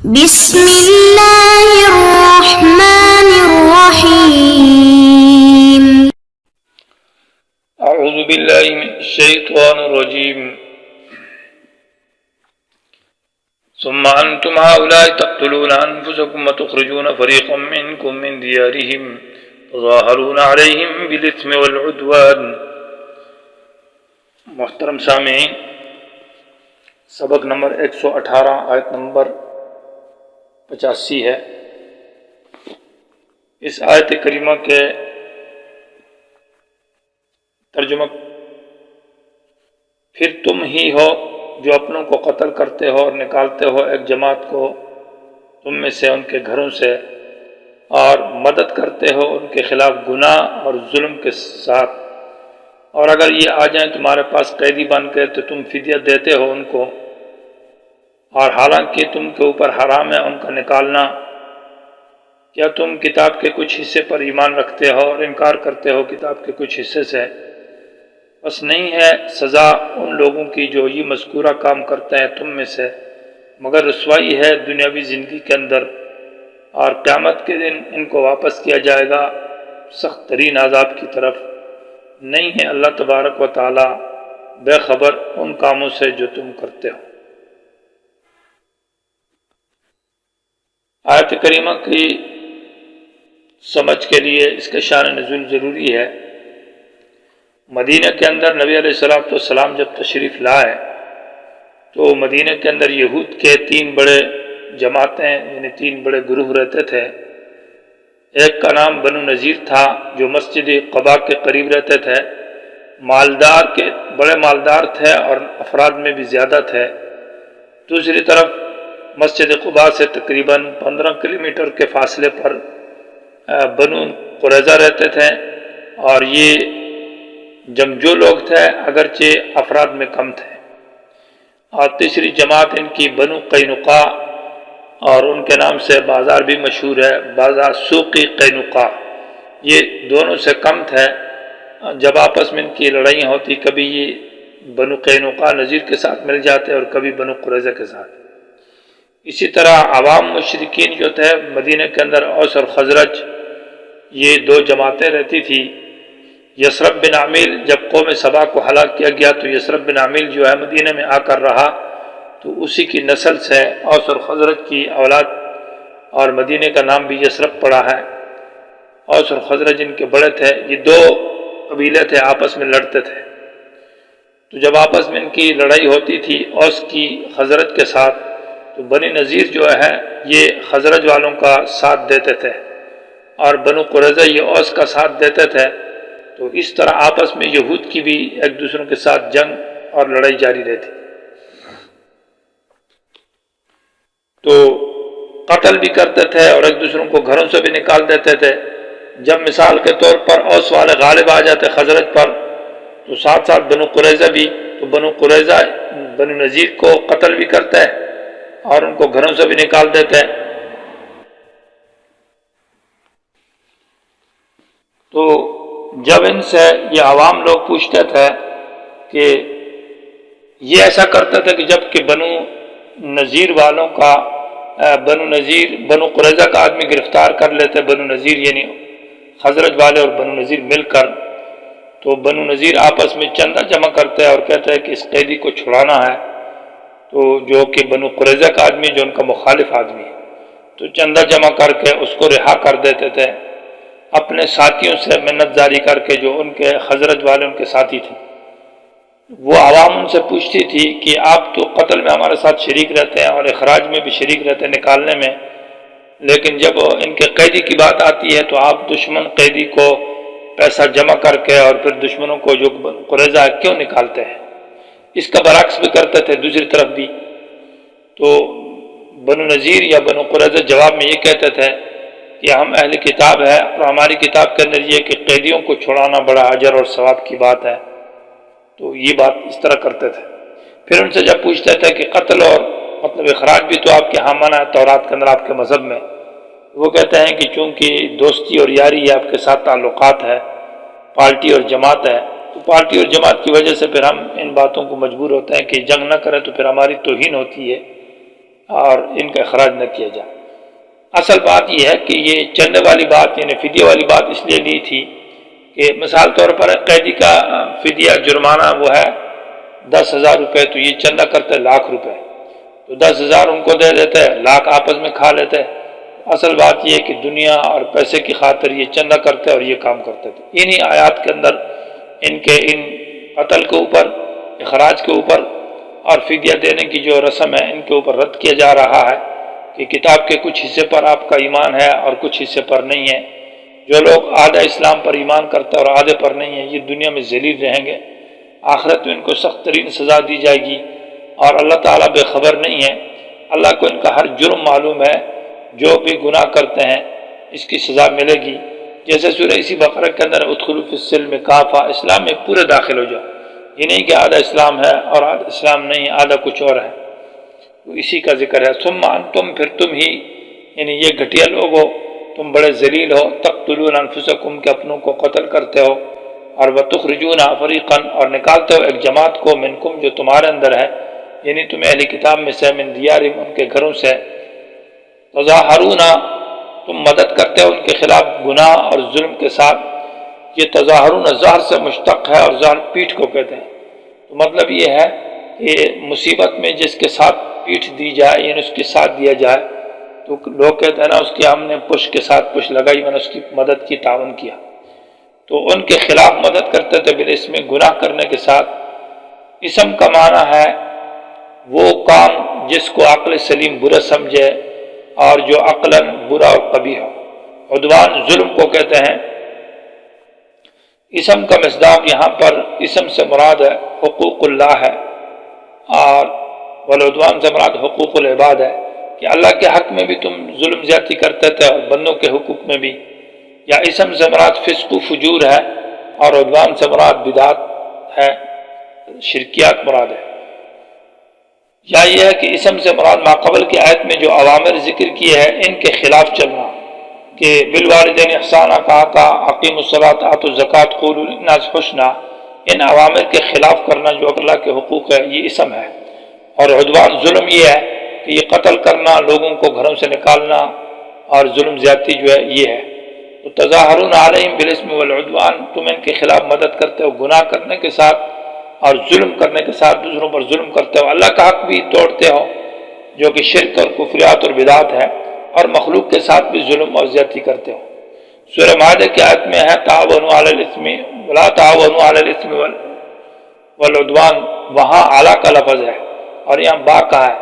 بسم الله الرحمن الرحيم. أعوذ بالله من الشيطان الرجيم. ثم أنتم هؤلاء تقتلون أنفسكم وتخرجون فريقا منكم من ديارهم تظاهرون عليهم بالإثم والعدوان. محترم سامعین، سبق نمبر 118 آیت نمبر 85 ہے۔ اس آیت کریمہ کے ترجمہ: پھر تم ہی ہو جو اپنوں کو قتل کرتے ہو اور نکالتے ہو ایک جماعت کو تم میں سے ان کے گھروں سے، اور مدد کرتے ہو ان کے خلاف گناہ اور ظلم کے ساتھ، اور اگر یہ آ جائیں تمہارے پاس قیدی بن کے تو تم فدیہ دیتے ہو ان کو، اور حالانکہ تم کے اوپر حرام ہے ان کا نکالنا۔ کیا تم کتاب کے کچھ حصے پر ایمان رکھتے ہو اور انکار کرتے ہو کتاب کے کچھ حصے سے؟ بس نہیں ہے سزا ان لوگوں کی جو یہ مذکورہ کام کرتے ہیں تم میں سے، مگر رسوائی ہے دنیاوی زندگی کے اندر، اور قیامت کے دن ان کو واپس کیا جائے گا سخت ترین عذاب کی طرف۔ نہیں ہے اللہ تبارک و تعالی بے خبر ان کاموں سے جو تم کرتے ہو۔ آیت کریمہ کی سمجھ کے لیے اس کے شان نزول ضروری ہے۔ مدینہ کے اندر نبی علیہ السلام جب تشریف لائے تو مدینہ کے اندر یہود کے 3 بڑے جماعتیں یعنی 3 بڑے گروہ رہتے تھے۔ ایک کا نام بنو نذیر تھا جو مسجد قباء کے قریب رہتے تھے، بڑے مالدار تھے اور افراد میں بھی زیادہ تھے۔ دوسری طرف مسجد قباء سے تقریباً 15 کلومیٹر کے فاصلے پر بنو قریظہ رہتے تھے، اور یہ جنگجو لوگ تھے اگرچہ افراد میں کم تھے۔ اور تیسری جماعت ان کی بنو قینقاع، اور ان کے نام سے بازار بھی مشہور ہے، بازار سوق قینقاع۔ یہ دونوں سے کم تھے۔ جب آپس میں ان کی لڑائیاں ہوتی، کبھی یہ بنو قینقاع نذیر کے ساتھ مل جاتے اور کبھی بنو قریظہ کے ساتھ۔ اسی طرح عوام مشرکین جو تھے مدینہ کے اندر، اوس اور خزرج، یہ 2 جماعتیں رہتی تھی۔ یثرب بن عمیل جب قوم سبا کو ہلاک کیا گیا تو یثرب بن عمیل جو ہے مدینہ میں آ کر رہا، تو اسی کی نسل سے اوس اور خزرج کی اولاد، اور مدینہ کا نام بھی یثرب پڑا ہے۔ اوس اور خزرج ان کے بڑے تھے، یہ 2 قبیلے تھے آپس میں لڑتے تھے۔ تو جب آپس میں ان کی لڑائی ہوتی تھی اوس کی خزرج کے ساتھ، تو بنی نذیر جو ہے یہ خزرج والوں کا ساتھ دیتے تھے، اور بنو قریظہ یہ اوس کا ساتھ دیتے تھے۔ تو اس طرح آپس میں یہود کی بھی ایک دوسروں کے ساتھ جنگ اور لڑائی جاری رہتی۔ تو قتل بھی کرتے تھے اور ایک دوسروں کو گھروں سے بھی نکال دیتے تھے۔ جب مثال کے طور پر اوس والے غالب آ جاتے خزرج پر، تو ساتھ ساتھ بنو قریظہ بھی، تو بنو قریظہ بنو نذیر کو قتل بھی کرتے اور ان کو گھروں سے بھی نکال دیتے۔ تو جب ان سے یہ عوام لوگ پوچھتے تھے کہ یہ ایسا کرتے تھے کہ جب کہ بنو نذیر والوں کا بنو قریظہ کا آدمی گرفتار کر لیتے، بنو نذیر یعنی خزرج والے اور بنو نذیر مل کر، تو بنو نذیر آپس میں چندہ جمع کرتے اور کہتے ہیں کہ اس قیدی کو چھڑانا ہے، تو جو کہ بنو قریظہ کا آدمی جو ان کا مخالف آدمی ہے، تو چندہ جمع کر کے اس کو رہا کر دیتے تھے، اپنے ساتھیوں سے منت جاری کر کے جو ان کے خزرج والے ان کے ساتھی تھے۔ وہ عوام ان سے پوچھتی تھی کہ آپ تو قتل میں ہمارے ساتھ شریک رہتے ہیں اور اخراج میں بھی شریک رہتے ہیں، نکالنے میں، لیکن جب ان کے قیدی کی بات آتی ہے تو آپ دشمن قیدی کو پیسہ جمع کر کے اور پھر دشمنوں کو جو قریظہ ہے کیوں نکالتے ہیں؟ اس کا برعکس بھی کرتے تھے دوسری طرف بھی۔ تو بنو نذیر یا بنو قریظہ جواب میں یہ کہتے تھے کہ ہم اہل کتاب ہے اور ہماری کتاب کے اندر یہ کہ قیدیوں کو چھڑانا بڑا اجر اور ثواب کی بات ہے، تو یہ بات اس طرح کرتے تھے۔ پھر ان سے جب پوچھتے تھے کہ قتل اور مطلب اخراج بھی تو آپ کے ہاں منع ہے تورات کے اندر آپ کے مذہب میں، وہ کہتے ہیں کہ چونکہ دوستی اور یاری آپ کے ساتھ تعلقات ہے، پارٹی اور جماعت ہے، تو پارٹی اور جماعت کی وجہ سے پھر ہم ان باتوں کو مجبور ہوتے ہیں کہ جنگ نہ کریں تو پھر ہماری توہین ہوتی ہے، اور ان کا اخراج نہ کیا جائے۔ اصل بات یہ ہے کہ یہ چندے والی بات یعنی فدیہ والی بات اس لیے لی تھی کہ مثال طور پر قیدی کا فدیہ جرمانہ وہ ہے 10,000 روپے، تو یہ چندہ کرتے 1,00,000 روپے، تو 10,000 ان کو دے دیتے، 1,00,000 آپس میں کھا لیتے۔ اصل بات یہ ہے کہ دنیا اور پیسے کی خاطر یہ چندہ کرتے اور یہ کام کرتے تھے۔ انہی آیات کے اندر ان قتل کے اوپر، اخراج کے اوپر اور فدیہ دینے کی جو رسم ہے ان کے اوپر رد کیا جا رہا ہے کہ کتاب کے کچھ حصے پر آپ کا ایمان ہے اور کچھ حصے پر نہیں ہے۔ جو لوگ آدھا اسلام پر ایمان کرتے اور آدھے پر نہیں ہیں، یہ دنیا میں ذلیل رہیں گے، آخرت میں ان کو سخت ترین سزا دی جائے گی، اور اللہ تعالیٰ بے خبر نہیں ہے۔ اللہ کو ان کا ہر جرم معلوم ہے، جو بھی گناہ کرتے ہیں اس کی سزا ملے گی۔ جیسے سورہ اسی بقرہ کے اندر ادخلوا فی السلم کافہ، اسلام میں پورے داخل ہو جاؤ، یہ نہیں کہ آدھا اسلام ہے اور آدھا اسلام نہیں، آدھا کچھ اور ہے، تو اسی کا ذکر ہے۔ ثم انتم، پھر تم ہی یعنی یہ گھٹیا لوگ ہو، تم بڑے ذلیل ہو، تقتلون انفسکم، کہ اپنوں کو قتل کرتے ہو، اور وتخرجون فریقا، اور نکالتے ہو ایک جماعت کو، منکم، جو تمہارے اندر ہے، یعنی تم اہل کتاب میں سے، من دیارہم، ان کے گھروں سے، تظاہرون، تم مدد کرتے ہو ان کے خلاف گناہ اور ظلم کے ساتھ۔ یہ تظاہرون زہر سے مشتق ہے، اور زہر پیٹھ کو کہتے ہیں، تو مطلب یہ ہے کہ مصیبت میں جس کے ساتھ پیٹھ دی جائے یعنی اس کے ساتھ دیا جائے، تو لوگ کہتے ہیں نا اس کی ہم نے پش کے ساتھ پش لگائی، میں نے اس کی مدد کی، تعاون کیا، تو ان کے خلاف مدد کرتے تھے بالاسم، گناہ کرنے کے ساتھ۔ اسم کا معنی ہے وہ کام جس کو عقل سلیم برا سمجھے اور جو عقلاً برا اور قبیح ہو۔ عدوان ظلم کو کہتے ہیں۔ اسم کا مصداق یہاں پر اسم سے مراد ہے حقوق اللہ ہے، اور والعدوان سے مراد حقوق العباد ہے، کہ اللہ کے حق میں بھی تم ظلم زیادتی کرتے تھے اور بندوں کے حقوق میں بھی۔ یا اسم سے مراد فسق و فجور ہے، اور عدوان سے مراد بدعت ہے، شرکیات مراد ہے۔ یا یہ ہے کہ اسم سے مراد ماقبل کی آیت میں جو اوامر ذکر کیے ہیں ان کے خلاف چلنا، کہ بالوالدین احسانہ کہا تھا، اقیموا الصلاۃ آتوا الزکوٰۃ قولوا للناس حسنا، ان اوامر کے خلاف کرنا جو اللہ کے حقوق ہے یہ اسم ہے۔ اور عدوان ظلم یہ ہے کہ یہ قتل کرنا، لوگوں کو گھروں سے نکالنا اور ظلم زیادتی جو ہے یہ ہے۔ تو تظاہرون علیہم بالاسم والعدوان، تم ان کے خلاف مدد کرتے ہو گناہ کرنے کے ساتھ اور ظلم کرنے کے ساتھ، دوسروں پر ظلم کرتے ہو، اللہ کا حق بھی توڑتے ہو جو کہ شرک اور کفریات اور بدعات ہے، اور مخلوق کے ساتھ بھی ظلم اور زیادتی کرتے ہو۔ سورہ مائدہ کی آیت میں ہے تعاونوا علی الاثم ولا تعاونوا علی الاثم والعدوان، وہاں اعلیٰ کا لفظ ہے اور یہاں با کا ہے۔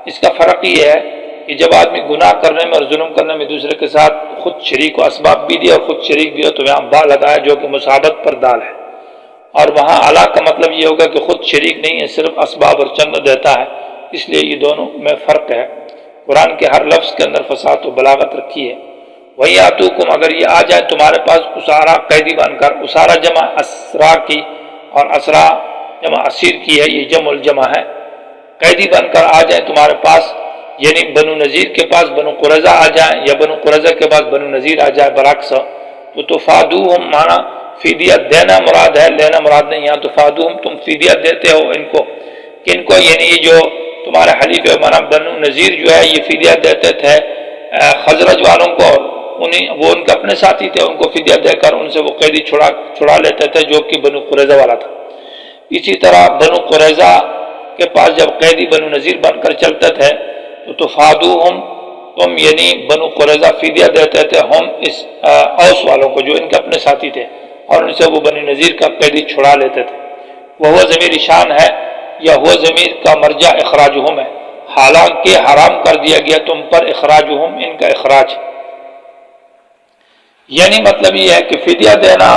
اس کا فرق یہ ہے کہ جب آدمی گناہ کرنے میں اور ظلم کرنے میں دوسرے کے ساتھ خود شریک و اسباب بھی دیا اور خود شریک بھی ہو، تو یہاں با لگایا جو کہ مسابقت پر دال ہے، اور وہاں اعلیٰ کا مطلب یہ ہوگا کہ خود شریک نہیں ہے، صرف اسباب اور چند دیتا ہے، اس لیے یہ دونوں میں فرق ہے۔ قرآن کے ہر لفظ کے اندر فصاحت و بلاغت رکھی ہے۔ وہی آتوکم، اگر یہ آ جائے تمہارے پاس اسارا قیدی بن کر، اسارا جمع اسرا کی اور اسرا جمع اسیر کی ہے، یہ جمع الجمع ہے، قیدی بن کر آ جائیں تمہارے پاس، یعنی بنو نذیر کے پاس بنو قریظہ آ جائیں یا بنو قریظہ کے پاس بنو نذیر آ جائے برعکس، تو تفادوہم مانا فدیہ دینا مراد ہے، لینا مراد نہیں، یہاں تفادوہم تم فدیہ دیتے ہو ان کو، کن کو؟ یعنی یہ جو تمہارے حلیف مانا بنو نذیر جو ہے یہ فدیہ دیتے تھے خزرج والوں کو، وہ ان کے اپنے ساتھی تھے، ان کو فدیہ دے کر ان سے وہ قیدی چھڑا لیتے تھے جو کہ بنو قریظہ والا تھا۔ اسی طرح بنو قریظہ کے پاس جب قیدی بنو نذیر بن کر چلتے تھے تو تفادوہم تم یعنی بنو قریظہ فدیہ دیتے تھے ہم اس اوس والوں کو جو ان کے اپنے ساتھی تھے، اور ان سے وہ بنو نذیر کا قیدی چھڑا لیتے تھے۔ وہ ضمیر شان ہے یا وہ ضمیر کا مرجع اخراجہم ہے، حالانکہ حرام کر دیا گیا تم پر اخراجہم، ان کا اخراج، یعنی مطلب یہ ہے کہ فدیہ دینا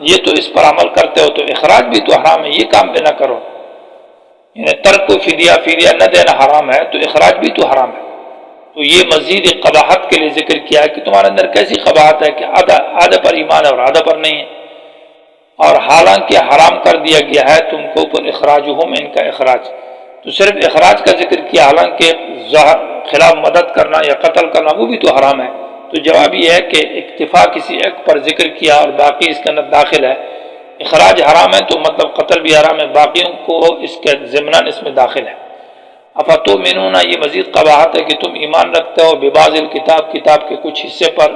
یہ تو اس پر عمل کرتے ہو تو اخراج بھی تو حرام ہے، یہ کام بھی نہ کرو، یعنی ترک فدیہ نہ دینا حرام ہے تو اخراج بھی تو حرام ہے۔ تو یہ مزید قباحت کے لیے ذکر کیا ہے کہ تمہارے اندر کیسی قباحت ہے کہ آدھے پر ایمان ہے اور آدھے پر نہیں ہے، اور حالانکہ حرام کر دیا گیا ہے تم کو پر اخراجہم، ان کا اخراج، تو صرف اخراج کا ذکر کیا، حالانکہ ظاہر خلاف مدد کرنا یا قتل کرنا وہ بھی تو حرام ہے۔ تو جواب یہ ہے کہ اکتفا کسی ایک پر ذکر کیا اور باقی اس کے اندر داخل ہے، اخراج حرام ہے تو مطلب قتل بھی حرام ہے، باقیوں کو اس کے ضمناً اس میں داخل ہے۔ افتؤمنون، یہ مزید قباحت ہے کہ تم ایمان رکھتے ہو ببعض الکتاب، کتاب کے کچھ حصے پر،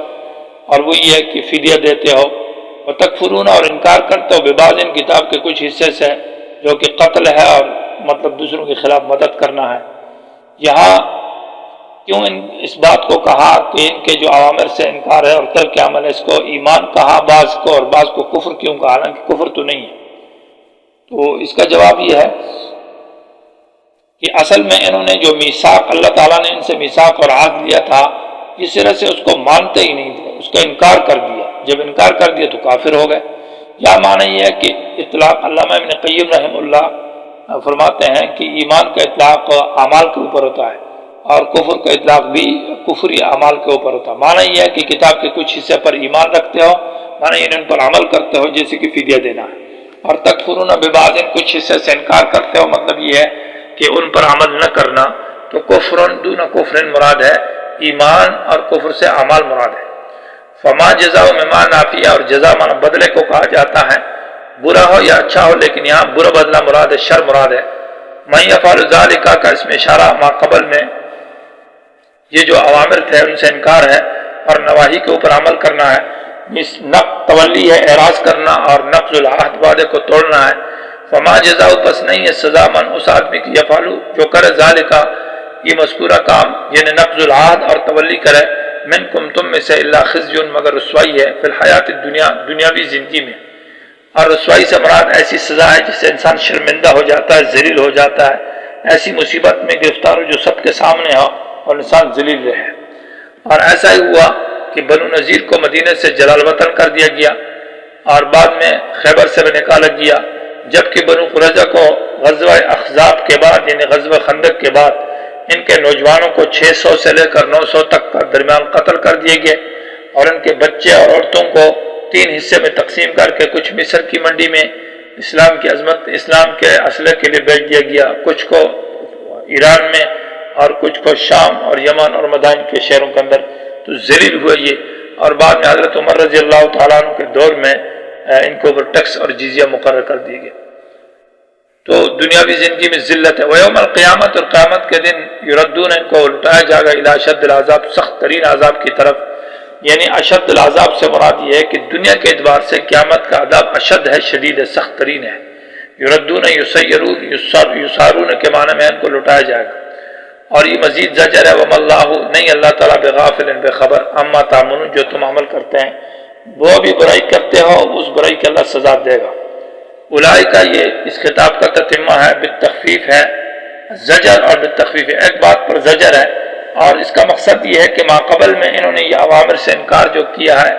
اور وہ یہ ہے کہ فدیہ دیتے ہو، وتکفرون، اور انکار کرتے ہو ببعض کتاب کے کچھ حصے سے جو کہ قتل ہے اور مطلب دوسروں کے خلاف مدد کرنا ہے۔ یہاں کیوں اس بات کو کہا کہ ان کے جو اوامر سے انکار ہے اور ترک عمل ہے، اس کو ایمان کہا بعض کو اور بعض کو کفر کیوں کہا، حالانکہ کفر تو نہیں ہے؟ تو اس کا جواب یہ ہے کہ اصل میں انہوں نے جو میثاق اللہ تعالیٰ نے ان سے میثاق اور عہد لیا تھا، اس طرح سے اس کو مانتے ہی نہیں تھے، اس کا انکار کر دیا۔ جب انکار کر دیا تو کافر ہو گئے۔ یا معنی یہ ہے کہ اطلاق، علامہ ابن قیم رحم اللہ فرماتے ہیں کہ ایمان کا اطلاق اعمال کے اوپر ہوتا ہے اور کفر کا اطلاق بھی کفری اعمال کے اوپر ہوتا ہے۔ معنی یہ ہے کہ کتاب کے کچھ حصے پر ایمان رکھتے ہو، معنی ان پر عمل کرتے ہو جیسے کہ فدیہ دینا ہے، اور تکفرون ببعض، کچھ حصے سے انکار کرتے ہو، مطلب یہ ہے کہ ان پر عمل نہ کرنا۔ تو کفر دون کفر مراد ہے، ایمان اور کفر سے اعمال مراد ہے۔ فما جزاء مما نافیہ، اور جزا معنی بدلے کو کہا جاتا ہے، برا ہو یا اچھا ہو، لیکن یہاں برا بدلہ مراد ہے، شر مراد ہے۔ من یفعل ذلک کا اس میں اشارہ ما قبل میں یہ جو اوامر تھے ان سے انکار ہے اور نواہی کے اوپر عمل کرنا ہے، تولی ہے اعراض کرنا، اور نقض العہد، وعدے کو توڑنا ہے۔ فما جزاء، پس نہیں ہے سزا، من اس آدمی کی یفعل جو کرے ذالک یہ مذکورہ کام، یعنی نقض العہد اور تولی کرے، منکم تم میں سے، الا خزی، مگر رسوائی ہے، فی الحیات الدنیا، دنیاوی زندگی میں۔ اور رسوائی سے مراد ایسی سزا ہے جس سے انسان شرمندہ ہو جاتا ہے، ذلیل ہو جاتا ہے، ایسی مصیبت میں گرفتار ہو جو سب کے سامنے ہو اور انسان ذلیل رہے۔ اور ایسا ہی ہوا کہ بنو نذیر کو مدینے سے جلال وطن کر دیا گیا اور بعد میں خیبر سے بھی نکالا گیا، جبکہ بنو قریظہ کو غزوہ احزاب کے بعد یعنی غزوہ خندق کے بعد ان کے نوجوانوں کو 600 سے لے کر 900 تک کا درمیان قتل کر دیے گئے، اور ان کے بچے اور عورتوں کو 3 حصے میں تقسیم کر کے کچھ مصر کی منڈی میں اسلام کی عظمت، اسلام کے اسلحے کے لیے بیچ دیا گیا، کچھ کو ایران میں اور کچھ کو شام اور یمن اور مدائن کے شہروں کے اندر، تو ذلیل ہوئے یہ۔ اور بعد میں حضرت عمر رضی اللہ تعالیٰ عنہ کے دور میں ان کے اوپر ٹیکس اور جزیہ مقرر کر دیے گئے۔ تو دنیاوی زندگی میں ذلت ہے۔ ویوم القیامت، اور قیامت کے دن یردون، ان کو لٹایا جائے گا الی اشد العذاب، سخت ترین عذاب کی طرف، یعنی اشد العذاب سے مراد یہ ہے کہ دنیا کے اعتبار سے قیامت کا عذاب اشد ہے، شدید ہے، سخت ترین ہے۔ یردون یسیرون، یسارون کے معنی میں ان کو لٹایا جائے گا۔ اور یہ مزید زجر ہے، وما اللہ، نہیں اللہ تعالیٰ بغافل، بے خبر، اما تعملون، جو تم عمل کرتے ہیں، وہ بھی برائی کرتے ہو، اس برائی کے اللہ سزا دے گا۔ اولئکہ، یہ اس خطاب کا تتمہ ہے، بالتخفیف ہے، زجر اور بالتخفیف ہے، ایک بات پر زجر ہے، اور اس کا مقصد یہ ہے کہ ما قبل میں انہوں نے یہ اوامر سے انکار جو کیا ہے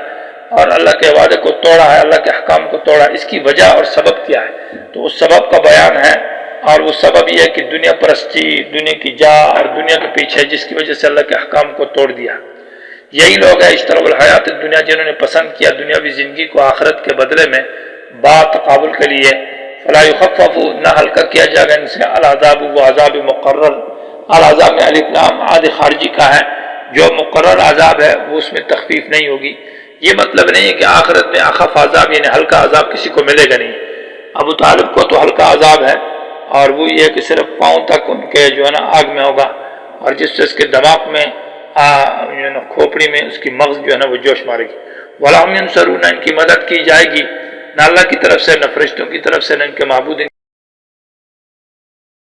اور اللہ کے وعدے کو توڑا ہے، اللہ کے احکام کو توڑا ہے، اس کی وجہ اور سبب کیا ہے، تو اس سبب کا بیان ہے، اور وہ سبب یہ ہے کہ دنیا پرستی، دنیا کی جاہ اور دنیا کے پیچھے، جس کی وجہ سے اللہ کے احکام کو توڑ دیا۔ یہی لوگ ہیں اشتروا الحیات الدنیا، جنہوں نے پسند کیا دنیاوی زندگی کو آخرت کے بدلے میں با تقابل کے لیے، فلا یخفف، نہ ہلکا کیا جائے گا ان سے، العذاب، وہ عذاب مقرر، العذاب میں الف لام عاد خارجی کا ہے، جو مقرر عذاب ہے وہ اس میں تخفیف نہیں ہوگی۔ یہ مطلب نہیں ہے کہ آخرت میں اخف عذاب یعنی ہلکا عذاب کسی کو ملے گا نہیں۔ ابو طالب کو تو ہلکا عذاب ہے، اور وہ یہ کہ صرف پاؤں تک ان کے جو ہے نا آگ میں ہوگا، اور جس سے اس کے دماغ میں کھوپڑی میں اس کی مغز جو ہے نا وہ جوش مارے گی۔ وَلَا هُمْ يُنصَرُونَ، ان کی مدد کی جائے گی نہ اللہ کی طرف سے، نہ فرشتوں کی طرف سے، نہ ان کے معبود